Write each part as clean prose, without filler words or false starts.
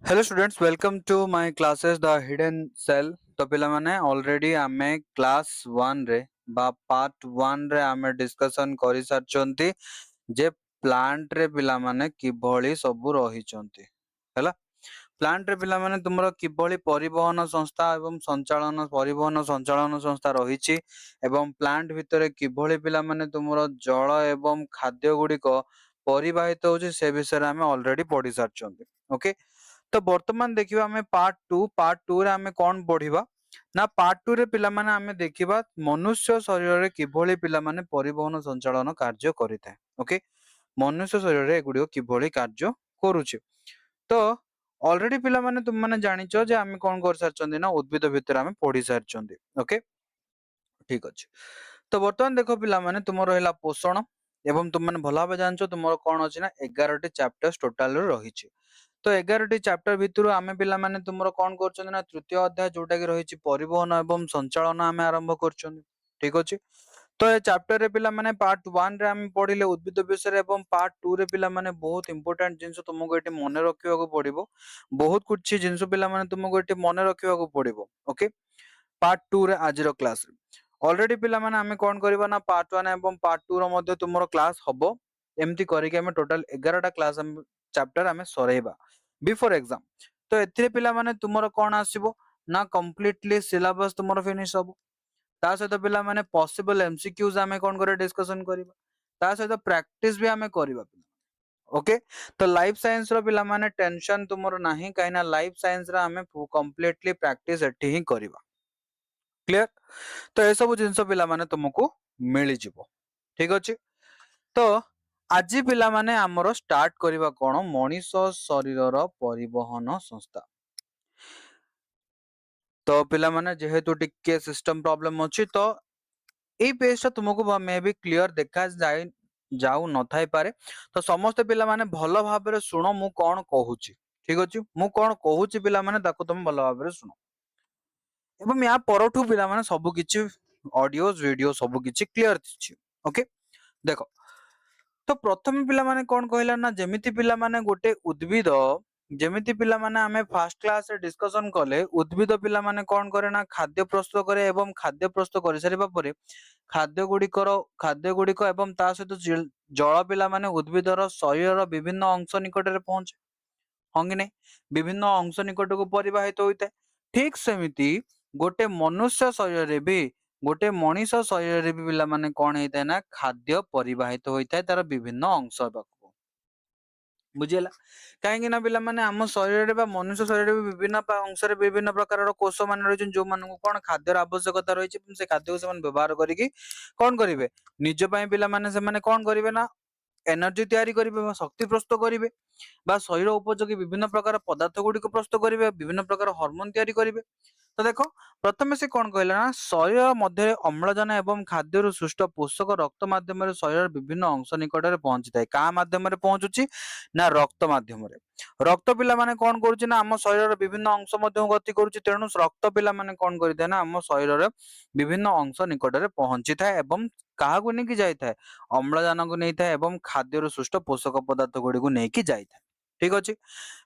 Hello students welcome to my classes the hidden cell. तो पिला माने ऑलरेडी आमे क्लास 1 रे बा पार्ट 1 रे आमे डिस्कशन करि सारचंती जे प्लांट रे पिला माने किभଳି सब रही चंती हैला। प्लांट रे पिला माने तुमरो किभଳି परिवहन संस्था एवं संचालन परिवहन संचालन संस्था रहिछि एवं प्लांट भितरे किभଳି पिला माने तुमरो जल एवं खाद्य गुडी को परिवाहित होछि से विषय आमे ऑलरेडी पढि सारचंती। ओके, तो वर्तमान देखिबा हमें पार्ट 2 रे हमें कौन पढ़िबा ना पार्ट 2 रे पिला माने हमें देखिबा मनुष्य शरीर रे किभଳି पिला माने परिवहन संचालन कार्य करिଥାଏ। ओके, मनुष्य शरीर रे एगुडियो किभଳି कार्य करूछि। तो ऑलरेडी पिला माने तुम माने जानिचो जे हमें कौन कर सारचंदी ना उद्भिद भितर हमें पढ़ी सारचंदी। ओके, ठीक अछि। तो वर्तमान देखो पिला माने तुम रहिला पोषण एवं तुम माने भला भाबे जानचो तुमरो कोन अछि ना 11 टी चैप्टर्स टोटल रहिछि। तो 11 टी चैप्टर भितरु आमे पिला माने तुमरो कोन करचंदी ना तृतीय अध्याय जोटा कि रहिछि परिवहन एवं संचालन आमे आरंभ करचंदी। ठीक अछि। तो ए चैप्टर रे पिला माने पार्ट 1 रे आमे पढिले उद्भिद विषय एवं पार्ट 2 रे पिला माने बहुत इंपोर्टेंट जिंस तुमको एटी मने रखिबा को पड़िबो। बहुत कुछ जिंस पिला माने तुमको एटी मने रखिबा को पड़िबो। ओके, पार्ट 2 रे आज रो क्लास रे ऑलरेडी पिला माने आमे कोन करबा ना पार्ट 1 एवं पार्ट 2 रो मध्ये तुमरो क्लास हबो। एम्ति करि के आमे टोटल 11 टा क्लास हम चैप्टर आमे सरेबा बिफोर एग्जाम। तो एथिरे पिला माने तुमरो कोन आसीबो ना कंप्लीटली सिलेबस तुमरो फिनिश हबो। ता सहित पिला माने पॉसिबल एमसीक्यूज आमे कोन करे डिस्कशन करिबा। ता सहित प्रैक्टिस भी आमे करिबा। ओके, तो लाइफ साइंस रो पिला माने टेंशन तुमरो नाही काइना लाइफ साइंस रा आमे कंप्लीटली प्रैक्टिस एठी ही करिबा। क्लियर। तो ए सब जिंस पिला माने तुमको मिली जिवो। ठीक अछि। तो आज पिला माने हमरो स्टार्ट करिबा कोन मनीष शरीर रो परिवहन संस्था। तो पिला माने जेहेतु टिके सिस्टम प्रॉब्लम अछि तो एई पेज तुमको मे भी क्लियर देखा जाय जाऊ न थाई पारे। तो समस्त पिला माने भलो भाबरे सुनो मु कोन कहूची। ठीक अछि, मु कोन कहूची पिला माने ताको तुम भलो भाबरे सुनो एवं या परठू पिला माने सब किछि ऑडियोज वीडियो सब किछि क्लियर अछि। ओके, देखो तो प्रथम पिला माने कोन कहला ना जेमिति पिला माने गोटे उद्भिद जेमिति पिला माने हमें फर्स्ट क्लास रे डिस्कशन कले उद्भिद पिला माने कोन करे ना खाद्य प्रस्तुत करे एवं खाद्य प्रस्तुत करि सारिबा परे खाद्य गुड़िक एवं ता सहित जल पिला माने उद्भिदर शरीरर विभिन्न अंश निकटरे पहुंचे। हाँ कि नहीं, विभिन्न अंश निकट को परिवाहित होता है। ठीक सेमिति गोटे मनुष्य शरीर रे भी गोटे मनीष शरीर रे भी पिला माने कोन हेता ना खाद्य परिवाहित होता है तार विभिन्न अंश पाखु। बुझिला कहीं ना पिला माने आम शरीर रे बा मनुष्य शरीर रे भी विभिन्न अंश रे विभिन्न प्रकार कोष मान रही जो मान कोन खाद्यर आवश्यकता रही से खाद्य को से व्यवहार करिकी कोन करिवे निज पई पिला माने से माने कोन करिवे ना एनर्जी तैयारी करिवे बा शक्ति प्रस्तुत करिवे बा शरीर उपयोगी विभिन्न प्रकार पदार्थ गुडी को प्रस्तुत करिवे विभिन्न प्रकार हार्मोन तैयारी करिवे। तो देखो प्रथमे से कौन कहला ना शरीर मध्य अम्लजान एवं खाद्य सृष्ट पोषक रक्त माध्यम शरीर विभिन्न अंश निकट में पहुंची था क्या माध्यम पहुंचुची ना रक्त माध्यम रक्त पिला माने कौन करुच्ची ना आम शरीर विभिन्न अंश मध्य गति करुच्ची तेणु रक्त पिला माने कौन करिଥାଏ ना आम शरीर विभिन्न अंश निकट में पहुंची था एवं क्या नहीं जाए अम्लजान को नहीं था एवं खाद्य सृष्ट पोषक पदार्थ गुड़ी को लेकिन जाए। ठीक अच्छे,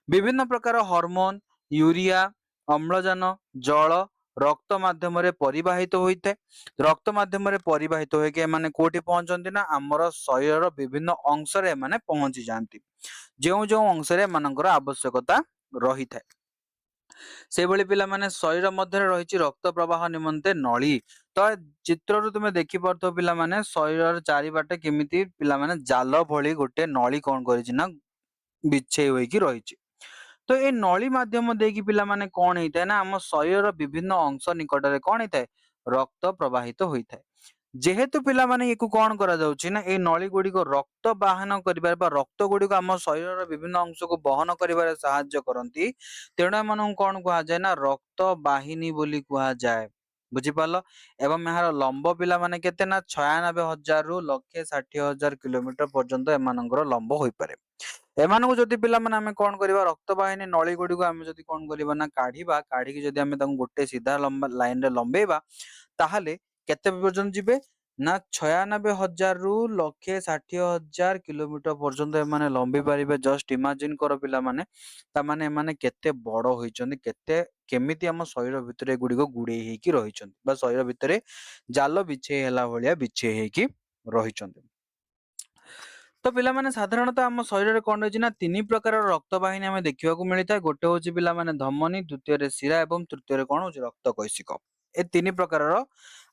विभिन्न प्रकार हार्मोन यूरिया अम्लजान जल रक्त माध्यम परिवाहित होता है। रक्त माध्यम परिवाहित होके माने कोठी पहुंचती ना आमर शरीर विभिन्न अंश माने पहुंची जाती जो जो अंश मानकर आवश्यकता रही था से भली पिला माने शरीर मध्य रही रक्त प्रवाह निमंते नली। तो चित्र तुम देखी पारथो पिला माने शरीर चारिपाटे केमिति पिला माने जाल भली गोटे नली कौन करिछि ना बिछे होइकी रही। तो ये नली माध्यम देकी पिला माने कौन होता है ना आम शरीर विभिन्न अंश निकट में कौन होता है रक्त प्रवाहित होता है। जेहेतु पिला माने एको कौन करा जाउछि ना ए नली गुडी को रक्त वाहन करिबार बा रक्त गुडी को आम शरीर विभिन्न अंश को वहन करिबार सहाय्य करंती तेणु एमानन कौन कहा जाए ना रक्त वाहिनी बोली कहा जाए। बुझी पारल एवं यार लंब पिला माने केते ना 96,000 रु 1,60,000 किलोमीटर पर्यंत एमानकर लंब होई पारे। एमानकु जदि पिला माने आमे कोन करिबा रक्त वाहिनी नली गुडी को आमे जदि कोन करिबा ना काढिबा काढी के जदि आमे तांको गोटे सीधा लंबा लाइन रे लंबेबा ताहाले केते पर्यंत जिबे ନା 96,000 ରୁ 1,60,000 କିଲୋମିଟର ପର୍ଯ୍ୟନ୍ତ ଏମାନେ ଲମ୍ବି ପାରିବେ। ଜଷ୍ଟ ଇମାଜିନ କର ପିଲାମାନେ, ତାମାନେ ଏମାନେ କେତେ ବଡ ହୋଇଛନ୍ତି, କେମିତି ଆମ ଶରୀର ଭିତରେ ଏଗୁଡିକ ଗୁଡେଇ ହେଇକି ରହିଛନ୍ତି ବା ଶରୀର ଭିତରେ ଜାଲ ବିଛେଇ ହେଲା ଭଳିଆ ବିଛେଇ ହେଇକି ରହିଛନ୍ତି। ତ ପିଲାମାନେ ସାଧାରଣତଃ ଆମ ଶରୀରରେ କଣ ରହିଛି ନା ତିନି ପ୍ରକାରର ରକ୍ତ ବାହିନୀ ଆମେ ଦେଖିବାକୁ ମିଳିଥାଏ। ଗୋଟେ ହଉଛି ପିଲାମାନେ ଧମନୀ, ଦ୍ୱିତୀୟରେ ଶିରା ଏବଂ ତୃତୀୟରେ କଣ ହଉଛି ରକ୍ତ କୈଶିକ। ଏ ତିନି ପ୍ରକାରର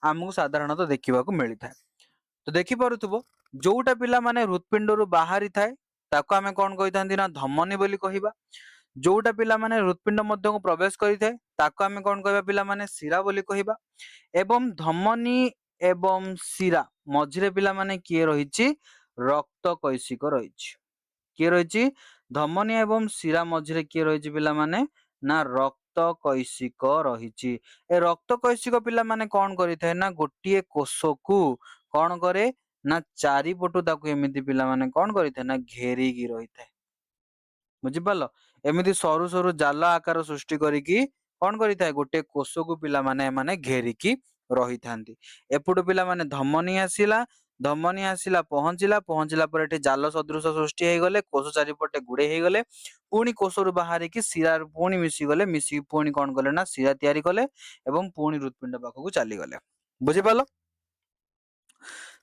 ଆମକୁ ସାଧାରଣତଃ ଦେଖିବାକୁ ମିଳିଥାଏ। ତ ଦେଖିପାରୁଥିବ ଯୋଉଟା ପିଲାମାନେ ହୃତ୍ପିଣ୍ଡରୁ ବାହାରି ଥାଏ ତାକୁ ଆମେ କଣ କହିଥାନ୍ତି ନା ଧମନୀ ବୋଲି କହିବା। ଯୋଉଟା ପିଲାମାନେ ହୃତ୍ପିଣ୍ଡ ମଧ୍ୟକୁ ପ୍ରବେଶ କରିଥାଏ ତାକୁ ଆମେ କଣ କହିବା ପିଲାମାନେ ଶିରା ବୋଲି କହିବା। ଏବଂ ଧମନୀ ଏବଂ ଶିରା ମଝିରେ ପିଲାମାନେ କିଏ ରହିଛି ରକ୍ତ କୈଶିକ ରହିଛି। କିଏ ରହିଛି ଧମନୀ ଏବଂ ଶିରା ମଝିରେ କିଏ ରହିଛି ପିଲାମାନେ ନା ରକ୍ତ କୈଶିକ ରହିଛି। ଏ ରକ୍ତ କୈଶିକ ପିଲାମାନେ କଣ କରିଥାଏ ନା ଗୋଟିଏ କୋଷକୁ କଣ କରେ ନା ଚାରିପଟୁ ତାକୁ ଏମିତି ପିଲାମାନେ କଣ କରିଥାଏ ନା ଘେରିକି ରହିଥାଏ। ବୁଝିପାରିଲ, ଏମିତି ସରୁ ସରୁ ଜାଲ ଆକାର ସୃଷ୍ଟି କରିକି କଣ କରିଥାଏ ଗୋଟେ କୋଷକୁ ପିଲାମାନେ ଏମାନେ ଘେରିକି ରହିଥାନ୍ତି। ଏପଟୁ ପିଲାମାନେ ଧମନୀ ଆସିଲା ପହଞ୍ଚିଲା ପରେ ଏଠି ଜାଲ ସଦୃଶ ସୃଷ୍ଟି ହେଇଗଲେ, କୋଷ ଚାରିପଟେ ଗୁଡେଇ ହେଇଗଲେ, ପୁଣି କୋଷରୁ ବାହାରିକି ଶିରାରୁ ପୁଣି ମିଶିକି ପୁଣି କଣ କଲେ ନା ଶିରା ତିଆରି କଲେ ଏବଂ ପୁଣି ହୃତ୍ପିଣ୍ଡ ପାଖକୁ ଚାଲିଗଲେ। ବୁଝିପାରିଲ।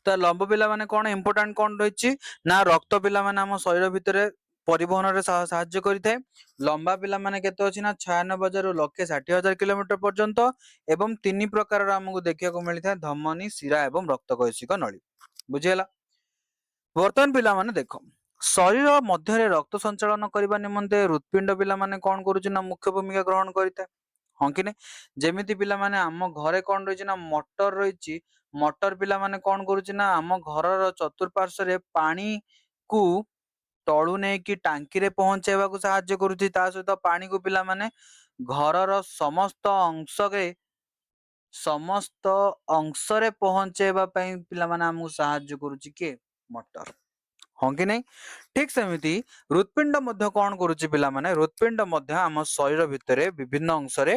ତ ଲମ୍ବ ପିଲାମାନେ କଣ ଇମ୍ପୋର୍ଟାଣ୍ଟ କଣ ରହିଛି ନା ରକ୍ତ ପିଲାମାନେ ଆମ ଶରୀର ଭିତରେ ପରିବହନରେ ସାହାଯ୍ୟ କରିଥାଏ। ଲମ୍ବା ପିଲାମାନେ କେତେ ଅଛି ନା 96,000 ରୁ 1,60,000 କିଲୋମିଟର ପର୍ଯ୍ୟନ୍ତ ଏବଂ ତିନି ପ୍ରକାରର ଆମକୁ ଦେଖିବାକୁ ମିଳିଥାଏ ଧମନୀ, ଶିରା ଏବଂ ରକ୍ତ କୈଶିକ ନଳୀ। ବୁଝିହେଲା। ବର୍ତ୍ତମାନ ପିଲାମାନେ ଦେଖ, ଶରୀର ମଧ୍ୟରେ ରକ୍ତ ସଞ୍ଚାଳନ କରିବା ନିମନ୍ତେ ହୃତ୍ପିଣ୍ଡ ପିଲାମାନେ କଣ କରୁଛି ନା ମୁଖ୍ୟ ଭୂମିକା ଗ୍ରହଣ କରିଥାଏ। ହଁ କି ନାଇଁ? ଯେମିତି ପିଲାମାନେ ଆମ ଘରେ କଣ ରହିଛି ନା ମଟର ରହିଛି। ମଟର ପିଲାମାନେ କଣ କରୁଛି ନା ଆମ ଘରର ଚତୁଃପାର୍ଶ୍ଵରେ ପାଣିକୁ ତଳୁ ନେଇକି ଟାଙ୍କିରେ ପହଞ୍ଚେଇବାକୁ ସାହାଯ୍ୟ କରୁଛି। ତା ସହିତ ପାଣିକୁ ପିଲାମାନେ ଘରର ସମସ୍ତ ଅଂଶରେ ପହଞ୍ଚେଇବା ପାଇଁ ପିଲାମାନେ ଆମକୁ ସାହାଯ୍ୟ କରୁଛି କିଏ? ମଟର। ହଁ କି ନାଇଁ? ଠିକ ସେମିତି ହୃତ୍ପିଣ୍ଡ ମଧ୍ୟ କଣ କରୁଛି ପିଲାମାନେ, ହୃତ୍ପିଣ୍ଡ ମଧ୍ୟ ଆମ ଶରୀର ଭିତରେ ବିଭିନ୍ନ ଅଂଶରେ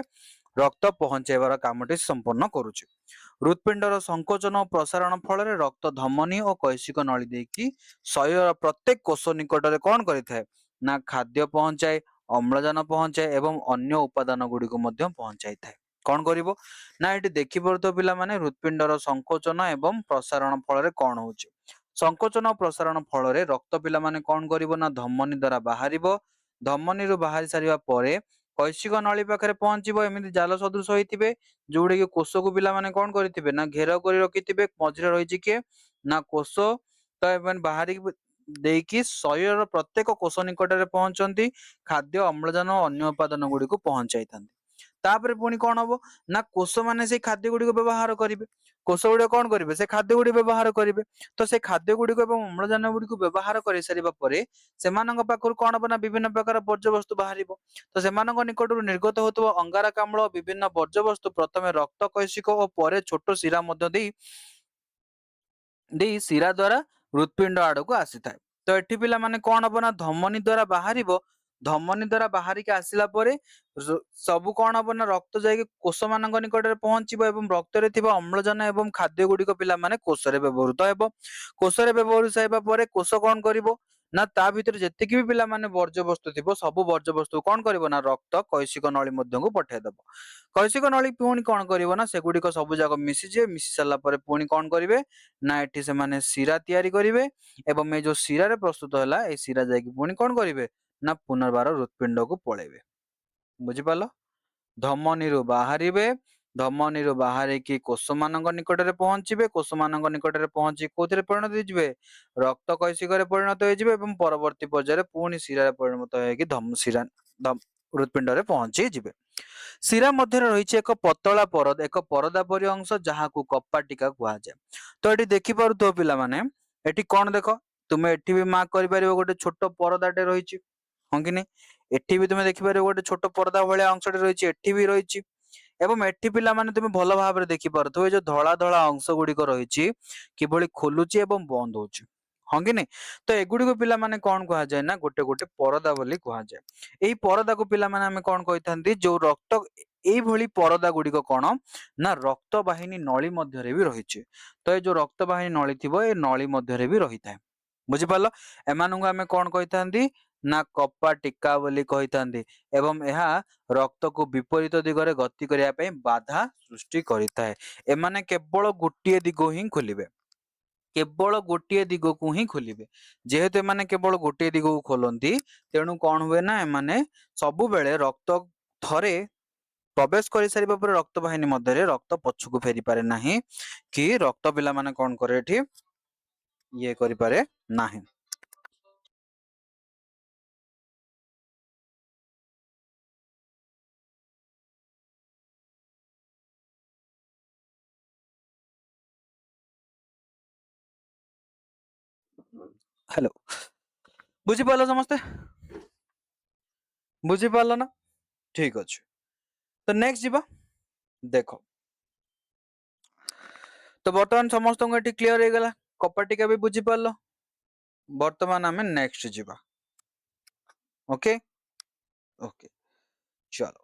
ରକ୍ତ ପହଞ୍ଚେଇବାର କାମଟି ସମ୍ପନ୍ନ କରୁଛି। ହୃତ୍ପିଣ୍ଡର ସଂକୋଚନ ଓ ପ୍ରସାରଣ ଫଳରେ ରକ୍ତ ଧମନୀ ଓ କୈଶିକ ନଳୀ ଦେଇକି ଶରୀରର ପ୍ରତ୍ୟେକ କୋଷ ନିକଟରେ କଣ କରିଥାଏ ନା ଖାଦ୍ୟ ପହଞ୍ଚାଏ, ଅମ୍ଳଜାନ ପହଞ୍ଚାଏ ଏବଂ ଅନ୍ୟ ଉପାଦାନ ଗୁଡିକୁ ମଧ୍ୟ ପହଞ୍ଚାଇଥାଏ। କଣ କରିବ ନା ଏଠି ଦେଖିପାରୁଥିବ ପିଲାମାନେ ହୃତ୍ପିଣ୍ଡର ସଂକୋଚନ ଏବଂ ପ୍ରସାରଣ ଫଳରେ କଣ ହଉଛି। ସଂକୋଚନ ଓ ପ୍ରସାରଣ ଫଳରେ ରକ୍ତ ପିଲାମାନେ କଣ କରିବ ନା ଧମନୀ ଦ୍ଵାରା ବାହାରିବ। ଧମନୀରୁ ବାହାରି ସାରିବା ପରେ କୈଶିକ ନଳୀ ପାଖରେ ପହଞ୍ଚିବ। ଏମିତି ଜାଲ ସଦୃଶ ହେଇଥିବେ ଯୋଉଟାକି କୋଷକୁ ପିଲାମାନେ କଣ କରିଥିବେ ନା ଘେରାଉ କରି ରଖିଥିବେ। ମଝିରେ ରହିଛି କିଏ ନା କୋଷ। ତ ଏମାନେ ବାହାରିକି ଦେଇକି ଶରୀରର ପ୍ରତ୍ୟେକ କୋଷ ନିକଟରେ ପହଞ୍ଚନ୍ତି, ଖାଦ୍ୟ, ଅମ୍ଳଜାନ ଓ ଅନ୍ୟ ଉପାଦାନ ଗୁଡିକୁ ପହଞ୍ଚାଇଥାନ୍ତି। ତାପରେ ପୁଣି କଣ ହବ ନା କୋଷ ମାନେ ସେଇ ଖାଦ୍ୟ ଗୁଡିକ ବ୍ୟବହାର କରିବେ। କୋଷ ଗୁଡିକ କଣ କରିବେ ସେ ଖାଦ୍ୟ ଗୁଡିକ ବ୍ୟବହାର କରିବେ। ତ ସେ ଖାଦ୍ୟ ଗୁଡିକ ଏବଂ ଅମ୍ଳଜାନ ଗୁଡିକୁ ବ୍ୟବହାର କରିସାରିବା ପରେ ସେମାନଙ୍କ ପାଖରୁ କଣ ହବ ନା ବିଭିନ୍ନ ପ୍ରକାର ବର୍ଜ୍ୟବସ୍ତୁ ବାହାରିବ। ତ ସେମାନଙ୍କ ନିକଟରୁ ନିର୍ଗତ ହଉଥିବା ଅଙ୍ଗାରକାମ୍ଳ ବିଭିନ୍ନ ବର୍ଜ୍ୟବସ୍ତୁ ପ୍ରଥମେ ରକ୍ତ କୈଶିକ ଓ ପରେ ଛୋଟ ଶିରା ମଧ୍ୟ ଦେଇ ଶିରା ଦ୍ଵାରା ହୃତ୍ପିଣ୍ଡ ଆଡକୁ ଆସିଥାଏ। ତ ଏଠି ପିଲାମାନେ କଣ ହବ ନା ଧମନୀ ଦ୍ଵାରା ବାହାରିବ। ଧମନୀ ଦ୍ଵାରା ବାହାରିକି ଆସିଲା ପରେ ସବୁ କଣ ହବ ନା ରକ୍ତ ଯାଇକି କୋଷ ମାନଙ୍କ ନିକଟରେ ପହଞ୍ଚିବ ଏବଂ ରକ୍ତରେ ଥିବା ଅମ୍ଳଜାନ ଏବଂ ଖାଦ୍ୟ ଗୁଡିକ ପିଲାମାନେ କୋଷରେ ବ୍ୟବହୃତ ହେବ। କୋଷରେ ବ୍ୟବହୃତ ହେବା ପରେ କୋଷ କଣ କରିବ ନା ତା ଭିତରେ ଯେତିକି ବି ପିଲାମାନେ ବର୍ଜ୍ୟବସ୍ତୁ ଥିବ ସବୁ ବର୍ଜ୍ୟବସ୍ତୁ କଣ କରିବ ନା ରକ୍ତ କୈଶିକ ନଳୀ ମଧ୍ୟକୁ ପଠେଇଦବ। କୈଶିକ ନଳୀ ପୁଣି କଣ କରିବ ନା ସେଗୁଡିକ ସବୁ ଯାକ ମିଶିଯିବେ। ମିଶି ସାରିଲା ପରେ ପୁଣି କଣ କରିବେ ନା ଏଠି ସେମାନେ ଶିରା ତିଆରି କରିବେ ଏବଂ ଏଇ ଯୋଉ ଶିରାରେ ପ୍ରସ୍ତୁତ ହେଲା ଏଇ ଶିରା ଯାଇକି ପୁଣି କଣ କରିବେ ନା ପୁନର୍ବାର ହୃତ୍ପିଣ୍ଡକୁ ପଳେଇବେ। ବୁଝିପାରିଲ। ଧମନୀରୁ ବାହାରିବେ, ଧମନୀରୁ ବାହାରିକି କୋଷ ମାନଙ୍କ ନିକଟରେ ପହଞ୍ଚିବେ, କୋଷ ମାନଙ୍କ ନିକଟରେ ପହଞ୍ଚି କୋଉଥିରେ ପରିଣତ ହେଇଯିବେ ରକ୍ତ କୈଶିକରେ ପରିଣତ ହେଇଯିବେ ଏବଂ ପରବର୍ତ୍ତୀ ପର୍ଯ୍ୟାୟରେ ପୁଣି ଶିରାରେ ପରିଣତ ହେଇକି ହୃତ୍ପିଣ୍ଡରେ ପହଞ୍ଚି ଯିବେ। ଶିରା ମଧ୍ୟରେ ରହିଛି ଏକ ପତଳା ପରଦା, ଏକ ପରଦା ପରି ଅଂଶ ଯାହାକୁ କପାଟିକା କୁହାଯାଏ। ତ ଏଠି ଦେଖିପାରୁଥିବ ପିଲାମାନେ, ଏଠି କଣ ଦେଖ, ତୁମେ ଏଠି ବି ମାର୍କ କରିପାରିବ ଗୋଟେ ଛୋଟ ପରଦାଟେ ରହିଛି। ହଁ କି ନାଇଁ? ଏଠି ବି ତୁମେ ଦେଖିପାରିବ ଗୋଟେ ଛୋଟ ପରଦା ଭଳିଆ ଅଂଶଟେ ରହିଛି, ଏଠି ବି ରହିଛି। ଏବଂ ଏଠି ପିଲାମାନେ ତୁମେ ଭଲ ଭାବରେ ଦେଖିପାରୁଥିବ ଏଇ ଯୋଉ ଧଳା ଧଳା ଅଂଶ ଗୁଡିକ ରହିଛି କିଭଳି ଖୋଲୁଛି ଏବଂ ବନ୍ଦ ହଉଛି। ହଁ କି ନାଇଁ? ତ ଏଗୁଡିକୁ ପିଲାମାନେ କଣ କୁହାଯାଏ ନା ଗୋଟେ ଗୋଟେ ପରଦା ବୋଲି କୁହାଯାଏ। ଏଇ ପରଦାକୁ ପିଲାମାନେ ଆମେ କଣ କହିଥାନ୍ତି ଯୋଉ ରକ୍ତ ଏଇଭଳି ପରଦା ଗୁଡିକ କଣ ନା ରକ୍ତ ବାହିନୀ ନଳୀ ମଧ୍ୟରେ ବି ରହିଛି। ତ ଏ ଯୋଉ ରକ୍ତ ବାହିନୀ ନଳୀ ଥିବ ଏ ନଳୀ ମଧ୍ୟରେ ବି ରହିଥାଏ। ବୁଝିପାରିଲ? ଏମାନଙ୍କୁ ଆମେ କଣ କହିଥାନ୍ତି ନା କପାଟିକା ବୋଲି କହିଥାନ୍ତି ଏବଂ ଏହା ରକ୍ତକୁ ବିପରୀତ ଦିଗରେ ଗତି କରିବା ପାଇଁ ବାଧା ସୃଷ୍ଟି କରିଥାଏ। ଏମାନେ କେବଳ ଗୋଟିଏ ଦିଗ ହିଁ ଖୋଲିବେ, କେବଳ ଗୋଟିଏ ଦିଗକୁ ହିଁ ଖୋଲିବେ। ଯେହେତୁ ଏମାନେ କେବଳ ଗୋଟିଏ ଦିଗକୁ ଖୋଲନ୍ତି, ତେଣୁ କଣ ହୁଏ ନା ଏମାନେ ସବୁବେଳେ ରକ୍ତ ଥରେ ପ୍ରବେଶ କରିସାରିବା ପରେ ରକ୍ତ ବାହିନୀ ମଧ୍ୟରେ ରକ୍ତ ପଛକୁ ଫେରି ପାରେ ନାହିଁ, କି ରକ୍ତ ପିଲାମାନେ କଣ କରେ ଏଠି ଇଏ କରିପାରେ ନାହିଁ। ହ୍ୟାଲୋ, ବୁଝିପାରିଲ ସମସ୍ତେ? ବୁଝିପାରିଲ ନା? ଠିକ ଅଛି। ତ ନେକ୍ସଟ ଯିବା। ଦେଖ, ତ ବର୍ତ୍ତମାନ ସମସ୍ତଙ୍କୁ ଏଠି କ୍ଲିୟର ହେଇଗଲା, କପାଟିକା ବି ବୁଝିପାରିଲ। ବର୍ତ୍ତମାନ ଆମେ ନେକ୍ସଟ ଯିବା। Okay okay, ଚलो।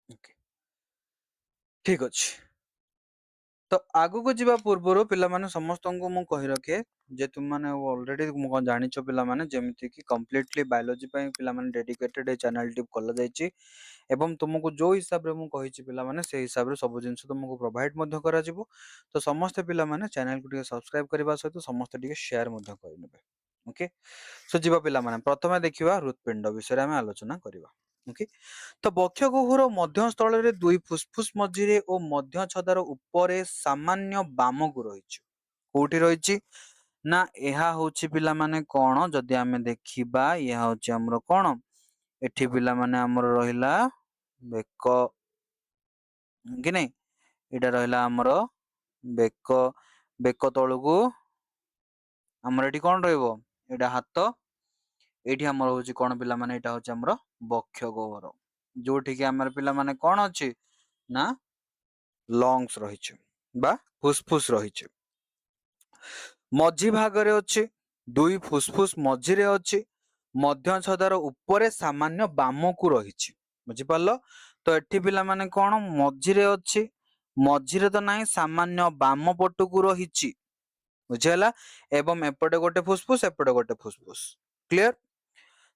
ଓକେ, ଠିକ ଅଛି। ତ ଆଗକୁ ଯିବା ପୂର୍ବରୁ ପିଲାମାନେ ସମସ୍ତଙ୍କୁ ମୁଁ କହି ରଖେ ଯେ ତୁମମାନେ ଅଲରେଡି ମୁଁ କଣ ଜାଣିଛ ପିଲାମାନେ, ଯେମିତି କି କମ୍ପ୍ଲିଟଲି ବାୟୋଲୋଜି ପାଇଁ ପିଲାମାନେ ଡେଡିକେଟେଡ ଏ ଚ୍ୟାନେଲଟି ଖୋଲାଯାଇଛି ଏବଂ ତୁମକୁ ଯୋଉ ହିସାବରେ ମୁଁ କହିଛି ପିଲାମାନେ ସେଇ ହିସାବରେ ସବୁ ଜିନିଷ ତୁମକୁ ପ୍ରୋଭାଇଡ ମଧ୍ୟ କରାଯିବ। ତ ସମସ୍ତେ ପିଲାମାନେ ଚ୍ୟାନେଲକୁ ଟିକେ ସବସ୍କ୍ରାଇବ କରିବା ସହିତ ସମସ୍ତେ ଟିକେ ସେୟାର ମଧ୍ୟ କରିନେବେ। ଓକେ, ସୋ ଯିବା ପିଲାମାନେ, ପ୍ରଥମେ ଦେଖିବା ହୃତପିଣ୍ଡ ବିଷୟରେ ଆମେ ଆଲୋଚନା କରିବା। ଓକେ, ତ ବକ୍ଷ ଗହ୍ୱର ମଧ୍ୟସ୍ଥଳରେ ଦୁଇ ଫୁସଫୁସ ମଝିରେ ଓ ମଧ୍ୟ ଛଦାର ଉପରେ ସାମାନ୍ୟ ବାମକୁ ରହିଛି। କୋଉଠି ରହିଛି ନା ଏହା ହଉଛି ପିଲାମାନେ କଣ, ଯଦି ଆମେ ଦେଖିବା ଏହା ହଉଛି ଆମର କଣ, ଏଠି ପିଲାମାନେ ଆମର ରହିଲା ବେକ, କି ନାଇଁ, ଏଇଟା ରହିଲା ଆମର ବେକ। ବେକ ତଳକୁ ଆମର ଏଠି କଣ ରହିବ, ଏଇଟା ହାତ। ଏଇଠି ଆମର ହଉଛି କଣ ପିଲାମାନେ, ଏଇଟା ହଉଛି ଆମର ବକ୍ଷ ଗହ୍ୱର, ଯୋଉଠି କି ଆମର ପିଲାମାନେ କଣ ଅଛି ନା ଲଙ୍ଗସ ରହିଛି ବା ଫୁସଫୁସ ରହିଛି। ମଝି ଭାଗରେ ଅଛି, ଦୁଇ ଫୁସଫୁସ ମଝିରେ ଅଛି, ମଧ୍ୟ ଛଦାର ଉପରେ ସାମାନ୍ୟ ବାମକୁ ରହିଛି। ବୁଝିପାରିଲ? ତ ଏଠି ପିଲାମାନେ କଣ ମଝିରେ ଅଛି, ମଝିରେ ତ ନାହିଁ, ସାମାନ୍ୟ ବାମ ପଟକୁ ରହିଛି। ବୁଝିହେଲା? ଏବଂ ଏପଟେ ଗୋଟେ ଫୁସଫୁସ, ଏପଟେ ଗୋଟେ ଫୁସଫୁସ। କ୍ଲିୟର?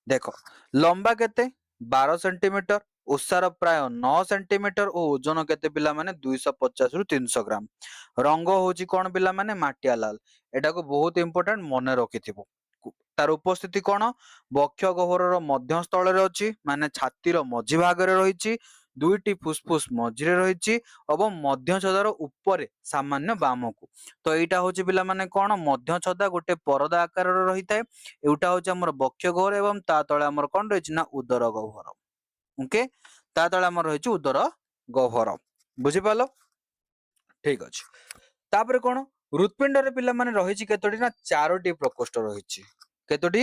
ଦେଖ, ଲମ୍ବା କେତେ 12 ସେଣ୍ଟିମିଟର, ଓସାର ପ୍ରାୟ 9 ସେଣ୍ଟିମିଟର ଓ ଓଜନ କେତେ ପିଲାମାନେ 250 ରୁ 300 ଗ୍ରାମ। ରଙ୍ଗ ହଉଛି କଣ ପିଲାମାନେ ମାଟିଆ ଲାଲ। ଏଟାକୁ ବହୁତ ଇମ୍ପୋର୍ଟାଣ୍ଟ ମନେ ରଖିଥିବ। ତାର ଉପସ୍ଥିତି କଣ, ବକ୍ଷ ଗହ୍ୱରର ମଧ୍ୟସ୍ଥଳରେ ଅଛି, ମାନେ ଛାତିର ମଝି ଭାଗରେ ରହିଛି, ଦୁଇଟି ଫୁସଫୁସ ମଝିରେ ରହିଛି ଏବଂ ମଧ୍ୟ ଛଦାର ଉପରେ ସାମାନ୍ୟ ବାମକୁ। ତ ଏଇଟା ହଉଛି ପିଲାମାନେ କଣ, ମଧ୍ୟ ଛଦା ଗୋଟେ ପରଦା ଆକାରର ରହିଥାଏ। ଏଇଟା ହଉଛି ଆମର ବକ୍ଷ ଗହ୍ୱର ଏବଂ ତା ତଳେ ଆମର କଣ ରହିଛି ନା ଉଦର ଗହ୍ୱର। ଓକେ, ତା ତଳେ ଆମର ରହିଛି ଉଦର ଗହ୍ୱର। ବୁଝିପାରିଲ? ଠିକ ଅଛି। ତାପରେ କଣ, ହୃତପିଣ୍ଡରେ ପିଲାମାନେ ରହିଛି କେତୋଟି ନା 4ଟି ପ୍ରକୋଷ୍ଠ ରହିଛି। କେତୋଟି?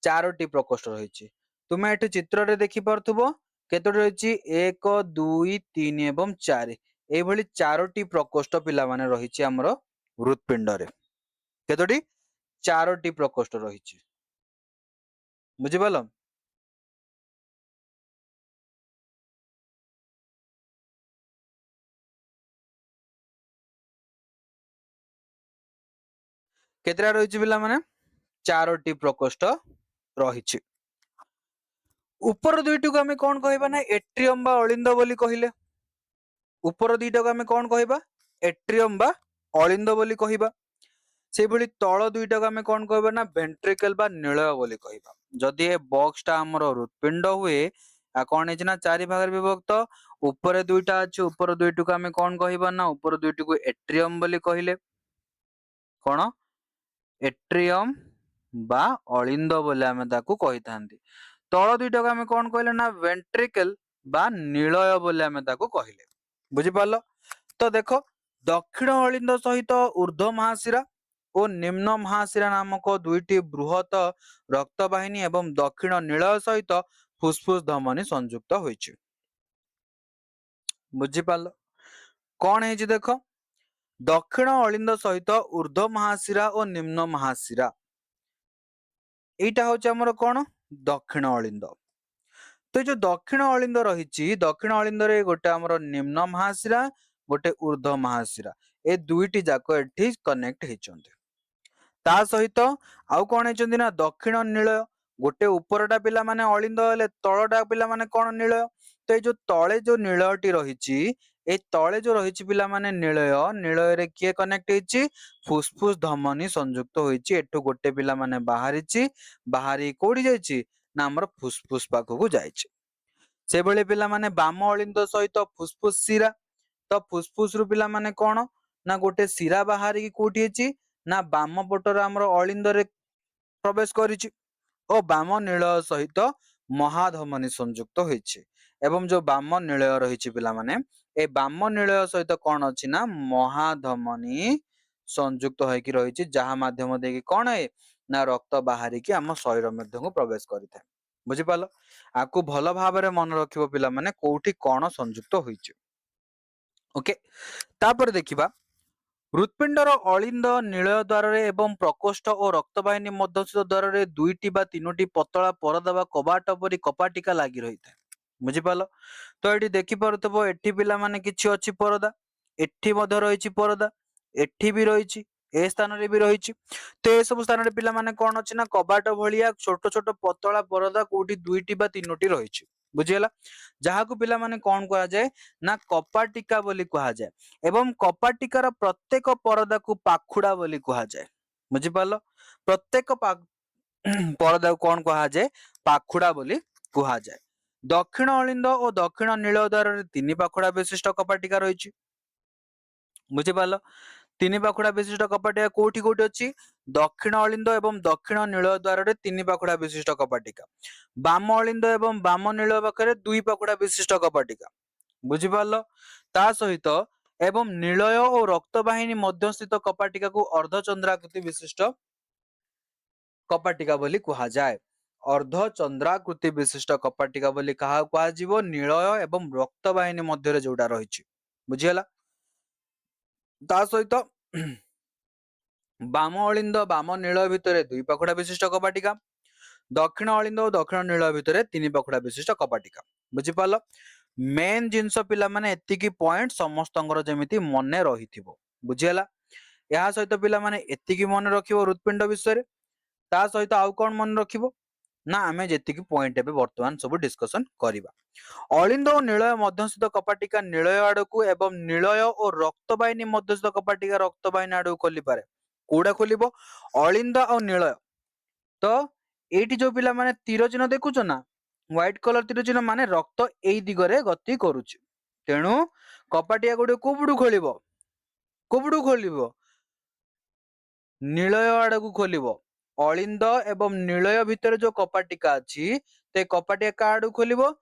4ଟି ପ୍ରକୋଷ୍ଠ ରହିଛି। ତୁମେ ଏଠି ଚିତ୍ରରେ ଦେଖିପାରୁଥିବ କେତୋଟି ରହିଛି, 1 2 3 ଏବଂ 4। ଏଇଭଳି 4ଟି ପ୍ରକୋଷ୍ଠ ପିଲାମାନେ ରହିଛି ଆମର ହୃତପିଣ୍ଡରେ। କେତୋଟି? 4ଟି ପ୍ରକୋଷ୍ଠ ରହିଛି। ବୁଝିପାରିଲ? କେତେଟା ରହିଛି ପିଲାମାନେ? 4ଟି ପ୍ରକୋଷ୍ଠ ରହିଛି। ଉପର ଦୁଇଟିକୁ ଆମେ କଣ କହିବା ନା ଏଟ୍ରିୟମ ବା ଅଳିନ୍ଦ ବୋଲି କହିଲେ। ଉପର ଦିଟାକୁ ଆମେ କଣ କହିବା? ଏଟ୍ରିୟମ ବା ଅଳିନ୍ଦ ବୋଲି କହିବା। ସେଇଭଳି ତଳ ଦୁଇଟାକୁ ଆମେ କଣ କହିବା ନା ଭେଣ୍ଟ୍ରିକଲ ବା ନିଳୟ ବୋଲି କହିବା। ଯଦି ଏ ବକ୍ସ ଟା ଆମର ହୃତପିଣ୍ଡ ହୁଏ, ଆଉ କଣ ହେଇଛି ନା 4 ଭାଗରେ ବିଭକ୍ତ। ଉପରେ ଦୁଇଟା ଅଛି, ଉପର ଦୁଇଟିକୁ ଆମେ କଣ କହିବା ନା ଉପର ଦୁଇଟିକୁ ଏଟ୍ରିୟମ ବୋଲି କହିଲେ। କଣ? ଏଟ୍ରିୟମ ବା ଅଳିନ୍ଦ ବୋଲି ଆମେ ତାକୁ କହିଥାନ୍ତି। ତଳ ଦୁଇଟାକୁ ଆମେ କଣ କହିଲେ ନା ଭେଣ୍ଟ୍ରିକଲ ବା ନିଳୟ ବୋଲି ଆମେ ତାକୁ କହିଲେ। ବୁଝିପାରିଲ? ତ ଦେଖ, दक्षिण अलिंद सहित ऊर्ध्व महाशिरा और निम्न महाशिरा नामक दुईटी बृहत रक्तवाहिनी एवं दक्षिण नीलय सहित फुसफुस धमनी संयुक्त होइछि। बुझिपाल कौन है देख दक्षिण अलिंद सहित ऊर्ध्व महाशिरा और निम्न महाशिरा एटा हूँ आमर कौन दक्षिण अलिंद। तो जो दक्षिण अलिंद रही दक्षिण अलिंद गोटे आमर निम्न महाशिरा गोटे ऊर्ध्व महाशिरा ए दुईटी जाक एठी कनेक्ट होइछन्ते। ता सहित आउ कौन है ना दक्षिण नीलय गोटे उपरटा पिला माने अलिंद हेले तलटा पिला माने कौन नीलय। तो ये जो तले जो नीलयटी रही ए तले जो रही पिला माने नीलय नीलय रे किए कनेक्ट होइछि फुसफुस धमनी संयुक्त होइछि। एठु गोटे पिला माने बाहरी कोडी जाइछि ना हमर फुसफुस पाखकु जाइछि। से बेले पिला माने बाम अलिंद सहित फुसफुस शिरा तो फुसफुस रु पिला माने कौन ना गोटे शिरा बाहरी की कोठी अछि ना बाम पटर हमर अलिंद रे प्रवेश करिछि और बाम नीलय सहित महाधमनी संयुक्त होइछि। एवं जो बाम नीलय रही पिला माने ए बाम नीलय सहित कौन अछि ना महाधमनी संयुक्त होइकी रही जहा माध्यम देकी कौन है ना रक्त बाहरी की हम शरीर मध्य को प्रवेश करिଥାଏ। बुझिपाल आकु भल भाव मन रखिबो पिला माने कोठी कौन संयुक्त होइछि। ओके तापर देखिबा हृत्पिंडर अलिंद नीलय द्वार एवं प्रकोष्ठ और रक्तवाहिनी मध्यस्थ द्वार दुईटी बा तीनोटी पतला परदा बा कबाट परी कपाटिका लागी रही है। बुझिपाल तो ये देखि पारुथबो एठी पिला माने किछि अछि परदा एठी मध्य रहिछि परदा एठी भी रहिछि ए स्थान रे भी रहिछि। तो ए सब स्थान रे पिला माने कोन अछि ना कबाट भलिया छोट छोट पतला परदा कोठी दुईटी बा तीनोटी रहिछि। बुझियला जहा को पिला माने कोन कहा जाय ना कपाटिका बोली कहा जाय एवं कपाटिकार प्रत्येक परदा को पाखुड़ा बोली कहा जाय। बुझिपाल प्रत्येक परदा को कोन कहा जाय पाखुड़ा बोली कहा जाय। दक्षिण अलिंद और दक्षिण नीलय द्वार तीन पाखुड़ा विशिष्ट कपाटिका रही। बुझिपाल तीन पाखुड़ा विशिष्ट कपाटिका कोठी कोठी अछि दक्षिण अलिंद एवं दक्षिण नीलय द्वार तीन पाखुड़ा विशिष्ट कपाटिका बाम अलिंद एवं बाम नीलय पाखरे दुई पाखुड़ा विशिष्ट कपाटिका। बुझिपाल ता सहित एवं नीलय और रक्तवाहिनी मध्य स्थित कपाटिका को अर्धचंद्राकृति विशिष्ट कपाटिका बोली कहा जाए। अर्धचंद्राकृति विशिष्ट कपाटिका बोली कहा कहा जीवो नीलय एवं रक्तवाहिनी मध्य रे जोडा रहिछि। बुझियला ता सहित बाम अलिंद बाम नीलय भितरे दुई पाखुड़ा विशिष्ट कपाटिका दक्षिण अलिंद और दक्षिण नीलय भितरे तीन पाखुड़ा विशिष्ट कपाटिका। बुझिपाल मेन जिनस पिला माने एतिकी पॉइंट समस्तंगर जेमिति मने रहिथिबो। बुझियला या सहित पिला माने एतिकी मने रखिबो हृत्पिंड विषय रे ता सहित आउ कोन मने रखिबो ना आमे जेतिकी पॉइंट एबे वर्तमान सब डिस्कशन करिबा। अलिंद और नीलय मध्यस्थित कपाटिका नीलय आडकू एवं नीलय और रक्तवाहिनी मध्यस्थित कपाटिका रक्तवाहिनी आडकू खोली पारे कोडा खोलिबो अलिंद और नीलय। तो एठी जो पिला माने तीर चिन्ह देखुछ ना व्हाइट कलर तीर चिन्ह माने रक्त एई दिगरे गति करूछि तेणु कपाटिया गुडे कोबडू खोलिबो नीलय आडकू खोलिबो अलिंद एवं नीलय भितर जो कपाटिका अछि ते कपाटिया का आडू खोलिबो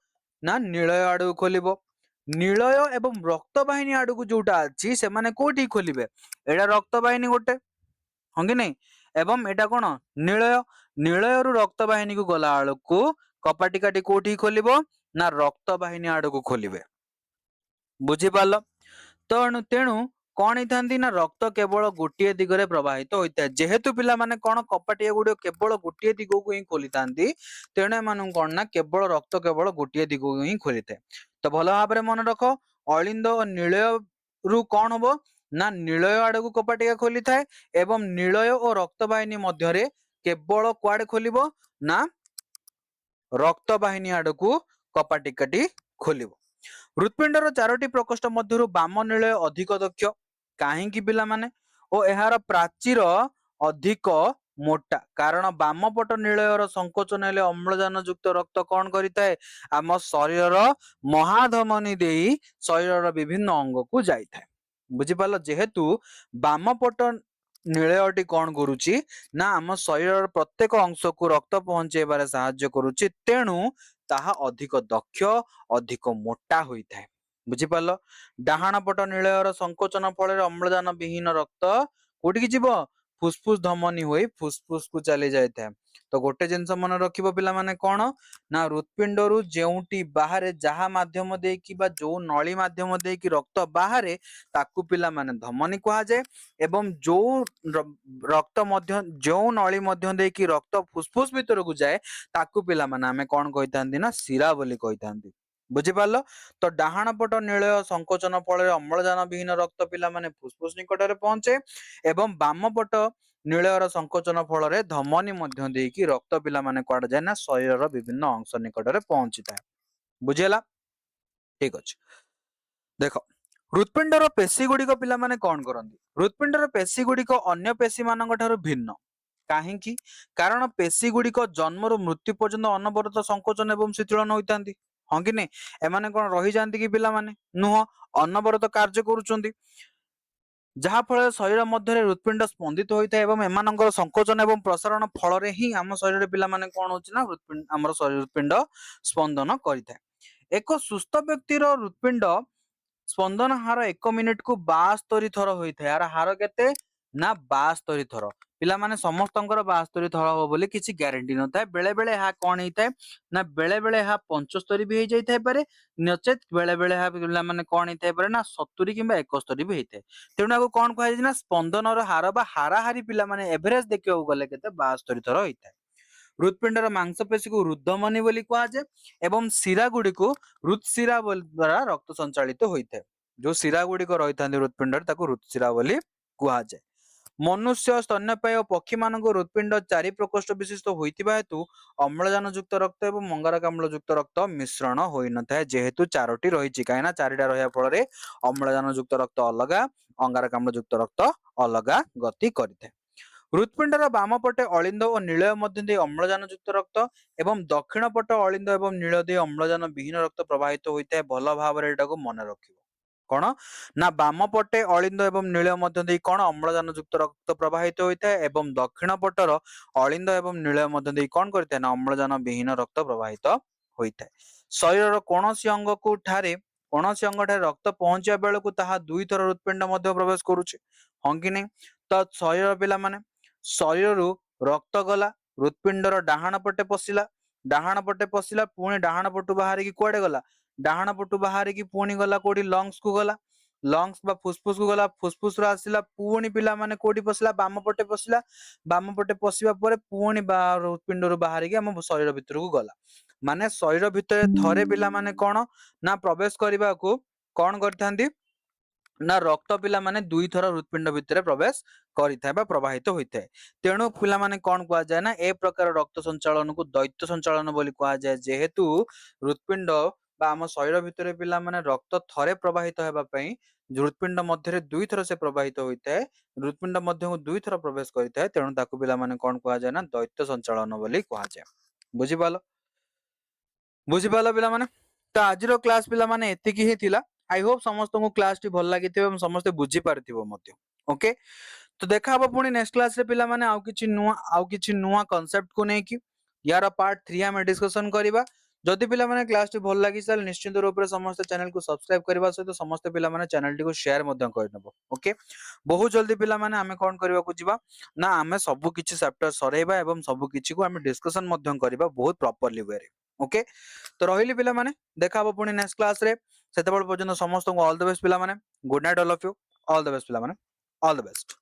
ना नीलय आडू खोलिबो। नीलय एवं रक्तवाहिनी आडू जोटा अछि से माने कोठी खोलिबे एडा रक्तवाहिनी गोटे हां कि नहीं एवं एटा कोन नीलय नीलय रु रक्तवाहिनी को गला आडू कपाटिकाटी कोठी खोलिबो ना रक्तवाहिनी आडू खोलिबे। बुझी पाल तेणु कौन होती ना रक्त केवल गोटे दिगरे प्रवाहित होता है जेहेतु पिला माने कौन कपाटिया गुड़े केवल गोटे दिग को ही खोली था तेणु एम कौन ना केवल रक्त केवल गोटे दिग को ही खोली था। तो भल भाव मन रख अलिंद और नीलय रु कौन हम ना नीलय आड़ को कपाटिका खोली थाए एवं नीलय और रक्तवाहिनी मध्य केवल कुआडे खोल ना रक्तवाहिनी आड़ को कपाटिकाटी खोल। हृत्पिंडर चारोटी प्रकोष्ठ मध्य बाम नीलय अधिक दक्ष कहीं पिला माने और यार प्राचीर अधिक मोटा कारण बाम पट नीलयर संकोचन हेले अम्लजान युक्त रक्त कौन करिताए आम शरीर महाधमनी देई शरीर विभिन्न अंग को जाइए। बुझिपाल जेहेतु बाम पट नीलयटी कौन करुच्ची ना आम शरीर प्रत्येक अंश को रक्त पहुंचेबार साहाय्य करुच्ची तेणु ताहा अधिक दक्ष अधिक मोटा होइथाए। ବୁଝିପାରିଲ ଡାହାଣ ପଟ ନିଳୟର ସଂକୋଚନ ଫଳରେ ଅମ୍ଳଜାନ ବିହୀନ ରକ୍ତ କୋଉଠିକି ଯିବ ଫୁସଫୁସ ଧମନୀ ହୋଇ ଫୁସଫୁସ କୁ ଚାଲି ଯାଇଥାଏ ତ ଗୋଟେ ଜିନିଷ ମନେ ରଖିବ ପିଲାମାନେ କଣ ନା ହୃତ୍ପିଣ୍ଡରୁ ଯେଉଁଠି ବାହାରେ ଯାହା ମାଧ୍ୟମ ଦେଇକି ବା ଯୋଉ ନଳୀ ମାଧ୍ୟମ ଦେଇକି ରକ୍ତ ବାହାରେ ତାକୁ ପିଲାମାନେ ଧମନୀ କୁହାଯାଏ ଏବଂ ଯୋଉ ରକ୍ତ ମଧ୍ୟ ଯୋଉ ନଳୀ ମଧ୍ୟ ଦେଇକି ରକ୍ତ ଫୁସଫୁସ ଭିତରକୁ ଯାଏ ତାକୁ ପିଲାମାନେ ଆମେ କଣ କହିଥାନ୍ତି ନା ଶିରା ବୋଲି କହିଥାନ୍ତି ବୁଝିପାରିଲ ତ ଡାହାଣ ପଟ ନିଳୟ ସଂକୋଚନ ଫଳରେ ଅମ୍ଳଜାନ ବିହୀନ ରକ୍ତ ପିଲାମାନେ ଫୁସଫୁସ ନିକଟରେ ପହଞ୍ଚେ ଏବଂ ବାମ ପଟ ନିଳୟର ସଂକୋଚନ ଫଳରେ ଧମନୀ ମଧ୍ୟ ଦେଇକି ରକ୍ତ ପିଲାମାନେ କୁଆଡେ ଯାଏ ନା ଶରୀରର ବିଭିନ୍ନ ଅଂଶ ନିକଟରେ ପହଞ୍ଚିଥାଏ ବୁଝିହେଲା ଠିକ ଅଛି ଦେଖ ହୃତ୍ପିଣ୍ଡର ପେଶୀ ଗୁଡିକ ପିଲାମାନେ କଣ କରନ୍ତି ହୃତ୍ପିଣ୍ଡର ପେଶୀ ଗୁଡିକ ଅନ୍ୟ ପେଶୀ ମାନଙ୍କ ଠାରୁ ଭିନ୍ନ କାହିଁକି କାରଣ ପେଶୀ ଗୁଡିକ ଜନ୍ମରୁ ମୃତ୍ୟୁ ପର୍ଯ୍ୟନ୍ତ ଅନବରତ ସଂକୋଚନ ଏବଂ ଶୀତଳନ ହୋଇଥାନ୍ତି ହଁ କି ନାଇଁ ଏମାନେ କଣ ରହିଯାଆନ୍ତି କି ପିଲାମାନେ ନୁହଁ ଅନବରତ କାର୍ଯ୍ୟ କରୁଛନ୍ତି ଯାହା ଫଳରେ ଶରୀର ମଧ୍ୟରେ ହୃତ୍ପିଣ୍ଡ ସ୍ପନ୍ଦିତ ହୋଇଥାଏ ଏବଂ ଏମାନଙ୍କର ସଂକୋଚନ ଏବଂ ପ୍ରସାରଣ ଫଳରେ ହିଁ ଆମ ଶରୀରରେ ପିଲାମାନେ କଣ ହଉଛି ନା ଆମର ହୃତ୍ପିଣ୍ଡ ସ୍ପନ୍ଦନ କରିଥାଏ ଏକ ସୁସ୍ଥ ବ୍ୟକ୍ତିର ହୃତ୍ପିଣ୍ଡ ସ୍ପନ୍ଦନ ହାର 1 ମିନିଟକୁ 72 ଥର ହୋଇଥାଏ ଆର ହାର କେତେ ନା 72 ଥର ପିଲାମାନେ ସମସ୍ତଙ୍କର 72 ଥର ହବ ବୋଲି କିଛି ଗ୍ୟାରେଣ୍ଟି ନଥାଏ ବେଳେ ବେଳେ ଏହା କଣ ହେଇଥାଏ ନା ବେଳେ ବେଳେ ଏହା 75 ବି ହେଇଯାଇଥାଏ ପାରେ ନଚେତ ବେଳେ ବେଳେ ଏହା ପିଲାମାନେ କଣ ହେଇଥାଏ ପାରେ ନା 70 କିମ୍ବା 71 ବି ହେଇଥାଏ ତେଣୁ ଆକୁ କଣ କୁହାଯାଇଛି ନା ସ୍ପନ୍ଦନର ହାର ବା ହାରାହାରି ପିଲାମାନେ ଏଭରେଜ ଦେଖିବାକୁ ଗଲେ କେତେ 72 ଥର ହେଇଥାଏ ହୃତ୍ପିଣ୍ଡର ମାଂସପେଶୀକୁ ହୃଦଧମନୀ ବୋଲି କୁହାଯାଏ ଏବଂ ଶିରା ଗୁଡିକୁ ହୃତ୍ଶିରା ଦ୍ୱାରା ରକ୍ତ ସଞ୍ଚାଳିତ ହୋଇଥାଏ ଯୋଉ ଶିରା ଗୁଡିକ ରହିଥାନ୍ତି ହୃତ୍ପିଣ୍ଡରେ ତାକୁ ହୃତ୍ଶିରା ବୋଲି କୁହାଯାଏ ମନୁଷ୍ୟ ସ୍ତନ୍ୟପାୟୀ ଓ ପକ୍ଷୀ ମାନଙ୍କ ହୃତ୍ପିଣ୍ଡ 4 ପ୍ରକୋଷ୍ଠ ବିଶିଷ୍ଟ ହୋଇଥିବା ହେତୁ ଅମ୍ଳଜାନ ଯୁକ୍ତ ରକ୍ତ ଏବଂ ଅଙ୍ଗାରକାମ୍ଳ ଯୁକ୍ତ ରକ୍ତ ମିଶ୍ରଣ ହୋଇନଥାଏ ଯେହେତୁ 4ଟି ରହିଛି କାହିଁକି ନା 4ଟା ରହିବା ଫଳରେ ଅମ୍ଳଜାନ ଯୁକ୍ତ ରକ୍ତ ଅଲଗା ଅଙ୍ଗାରକାମ୍ଳ ଯୁକ୍ତ ରକ୍ତ ଅଲଗା ଗତି କରିଥାଏ ହୃତ୍ପିଣ୍ଡର ବାମ ପଟେ ଅଳିନ୍ଦ ଓ ନିଳୟ ମଧ୍ୟ ଦେଇ ଅମ୍ଳଜାନ ଯୁକ୍ତ ରକ୍ତ ଏବଂ ଦକ୍ଷିଣ ପଟ ଅଳିନ୍ଦ ଏବଂ ନୀଳ ଦେଇ ଅମ୍ଳଜାନ ବିହୀନ ରକ୍ତ ପ୍ରବାହିତ ହୋଇଥାଏ ଭଲ ଭାବରେ ଏଟାକୁ ମନେ ରଖିବ କଣ ନା ବାମ ପଟେ ଅଳିନ୍ଦ ଏବଂ ନୀଳ ମଧ୍ୟ ଦେଇ କଣ ଅମ୍ଳଜାନ ଯୁକ୍ତ ରକ୍ତ ପ୍ରବାହିତ ହୋଇଥାଏ ଏବଂ ଦକ୍ଷିଣ ପଟର ଅଳିନ୍ଦ ଏବଂ ନୀଳ ମଧ୍ୟ ଦେଇ କଣ କରିଥାଏ ନା ଅମ୍ଳଜାନ ବିହୀନ ରକ୍ତ ପ୍ରବାହିତ ହୋଇଥାଏ ଶରୀରର କୌଣସି ଅଙ୍ଗକୁ କୌଣସି ଅଙ୍ଗଠାରେ ରକ୍ତ ପହଞ୍ଚିବା ବେଳକୁ ତାହା 2 ଥର ହୃତ୍ପିଣ୍ଡ ମଧ୍ୟ ପ୍ରବେଶ କରୁଛି ହଁ କି ନାଇଁ ତ ଶରୀର ପିଲାମାନେ ଶରୀରରୁ ରକ୍ତ ଗଲା ହୃତ୍ପିଣ୍ଡର ଡାହାଣ ପଟେ ପଶିଲା ପୁଣି ଡାହାଣ ପଟୁ ବାହାରିକି କୁଆଡେ ଗଲା ଡାହାଣ ପଟୁ ବାହାରିକି ପୁଣି ଗଲା କୋଉଠି ଲଙ୍ଗସ କୁ ଗଲା ଲଙ୍ଗସ ବା ଫୁସଫୁସ କୁ ଗଲା ଫୁସଫୁସ ରୁ ଆସିଲା ପୁଣି ପିଲାମାନେ କୋଉଠି ପଶିଲା ବାମ ପଟେ ପଶିବା ପରେ ପୁଣି ହୃତ୍ପିଣ୍ଡରୁ ବାହାରିକି ଆମ ଶରୀର ଭିତରକୁ ଗଲା ମାନେ ଶରୀର ଭିତରେ ଥରେ ପିଲାମାନେ କଣ ନା ପ୍ରବେଶ କରିବାକୁ କଣ କରିଥାନ୍ତି ନା ରକ୍ତ ପିଲାମାନେ 2 ଥର ହୃତ୍ପିଣ୍ଡ ଭିତରେ ପ୍ରବେଶ କରିଥାଏ ବା ପ୍ରବାହିତ ହୋଇଥାଏ ତେଣୁ ପିଲାମାନେ କଣ କୁହାଯାଏ ନା ଏ ପ୍ରକାର ରକ୍ତ ସଞ୍ଚାଳନକୁ ଦ୍ୱୈତ ସଞ୍ଚାଳନ ବୋଲି କୁହାଯାଏ ଯେହେତୁ ହୃତ୍ପିଣ୍ଡ ବା ଆମ ଶରୀର ଭିତରେ ପିଲାମାନେ ରକ୍ତ ଥରେ ପ୍ରବାହିତ ହେବା ପାଇଁ ହୃତ୍ପିଣ୍ଡ ମଧ୍ୟରେ 2 ଥର ସେ ପ୍ରବାହିତ ହୋଇଥାଏ ହୃତ୍ପିଣ୍ଡ ମଧ୍ୟକୁ 2 ଥର ପ୍ରବେଶ କରିଥାଏ ତେଣୁ ତାକୁ ପିଲାମାନେ କଣ କୁହାଯାଏ ନା ଦ୍ୱୈତ ସଞ୍ଚାଳନ ବୋଲି କୁହାଯାଏ ବୁଝିପାରିଲ ପିଲାମାନେ ତ ଆଜିର କ୍ଲାସ ପିଲାମାନେ ଏତିକି ହିଁ ଥିଲା ଆଇ ହୋପ ସମସ୍ତଙ୍କୁ କ୍ଲାସ ଟି ଭଲ ଲାଗିଥିବ ଏବଂ ସମସ୍ତେ ବୁଝିପାରିଥିବ ମଧ୍ୟ ଓକେ ତ ଦେଖା ହବ ପୁଣି ନେକ୍ସଟ କ୍ଲାସ ରେ ପିଲାମାନେ ଆଉ କିଛି ନୂଆ କନସେପ୍ଟ କୁ ନେଇକି यार पार्ट 3 आम डिस्कशन करवा जदि पे क्लास टी भल लगी निश्चित रूप से समस्त चैनल को सब्सक्राइब करने सहित समस्त पे चैनल टी को शेयर करनेब ओके बहुत जल्दी पे आम कौन करवा ना आम सबकि चैप्टर सरेबा एवं सबकि को आम डिस्कशन करवा बहुत प्रॉपर्ली वे ओके तो रही पे देखा पुणी नेक्स्ट क्लास रे से पर्यंत समस्त ऑल द बेस्ट पे good night all of you all the best पे ऑल द बेस्ट।